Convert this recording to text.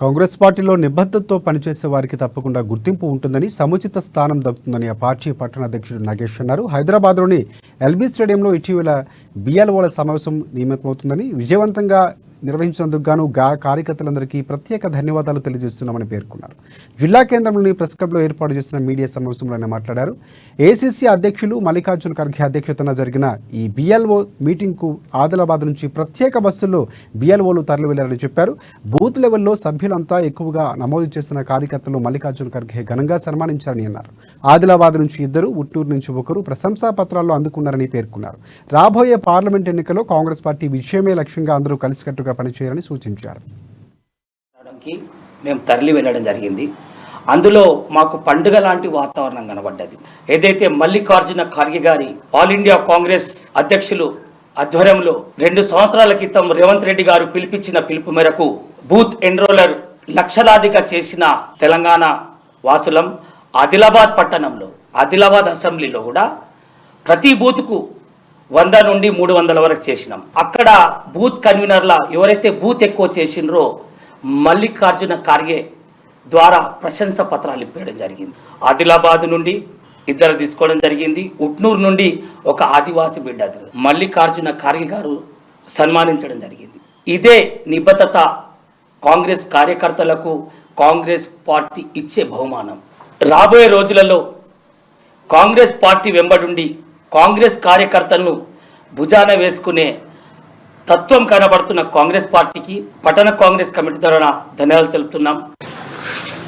కాంగ్రెస్ పార్టీలో నిబద్ధతతో పనిచేసే వారికి తప్పకుండా గుర్తింపు ఉంటుందని, సముచిత స్థానం దక్కుతుందని ఆ పార్టీ పట్టణ అధ్యక్షుడు నాగేష్ అన్నారు. హైదరాబాద్లోని ఎల్బీ స్టేడియంలో ఇటీవల బిఎల్ఓల సమావేశం నియమితమవుతుందని, విజయవంతంగా నిర్వహించినందుకు గాను కార్యకర్తలందరికీ ప్రత్యేక ధన్యవాదాలు తెలియజేస్తున్నామని పేర్కొన్నారు. జిల్లా కేంద్రంలోని ప్రెస్ క్లబ్లో ఏర్పాటు చేసిన మీడియా సమావేశంలో ఆయన మాట్లాడారు. ఏసీసీ అధ్యక్షులు మల్లికార్జున ఖర్గే అధ్యక్షతన జరిగిన ఈ బిఎల్ఓ మీటింగ్కు ఆదిలాబాద్ నుంచి ప్రత్యేక బస్సుల్లో బిఎల్ఓలు తరలి వెళ్లారని చెప్పారు. బూత్ లెవెల్లో సభ్యులంతా ఎక్కువగా నమోదు చేసిన కార్యకర్తలు మల్లికార్జున ఖర్గే ఘనంగా సన్మానించారని అన్నారు. ఆదిలాబాద్ నుంచి 2, ఉట్నూరు నుంచి 1 ప్రశంసా పత్రాల్లో అందుకున్నారని పేర్కొన్నారు. రాబోయే పార్లమెంట్ ఎన్నికల్లో కాంగ్రెస్ పార్టీ విజయమే లక్ష్యంగా అందరూ కలిసికట్టుగా పనిచేయాలని సూచించారు. మేము తరలి వెళ్ళడం జరిగింది. అందులో మాకు పండుగ లాంటి వాతావరణం కనబడ్డది. ఏదైతే మల్లికార్జున ఖర్గే గారి ఆల్ ఇండియా కాంగ్రెస్ అధ్యక్షులు ఆధ్వర్యంలో 2 సంవత్సరాల క్రితం రేవంత్ రెడ్డి గారు పిలిపించిన పిలుపు మేరకు బూత్ ఎన్రోలర్ లక్షలాదిగా చేసిన తెలంగాణ వాసులం ఆదిలాబాద్ పట్టణంలో, ఆదిలాబాద్ అసెంబ్లీలో కూడా ప్రతి బూత్కు 100 నుండి 300 వరకు చేసినాం. అక్కడ బూత్ కన్వీనర్ల ఎవరైతే బూత్ ఎక్కువ చేసినరో మల్లికార్జున ఖర్గే ద్వారా ప్రశంస పత్రాలు ఇప్పడం జరిగింది. ఆదిలాబాద్ నుండి 2 తీసుకోవడం జరిగింది. ఉట్నూరు నుండి ఒక ఆదివాసి బిడ్డ మల్లికార్జున ఖర్గే గారు సన్మానించడం జరిగింది. ఇదే నిబద్ధత కాంగ్రెస్ కార్యకర్తలకు కాంగ్రెస్ పార్టీ ఇచ్చే బహుమానం. రాబోయే రోజులలో కాంగ్రెస్ పార్టీ వెంబడుండి కాంగ్రెస్ కార్యకర్తలను భుజాన వేసుకునే తత్వం కనబడుతున్న కాంగ్రెస్ పార్టీకి పట్టణ కాంగ్రెస్ కమిటీ ద్వారా ధన్యవాదాలు తెలుపుతున్నాం.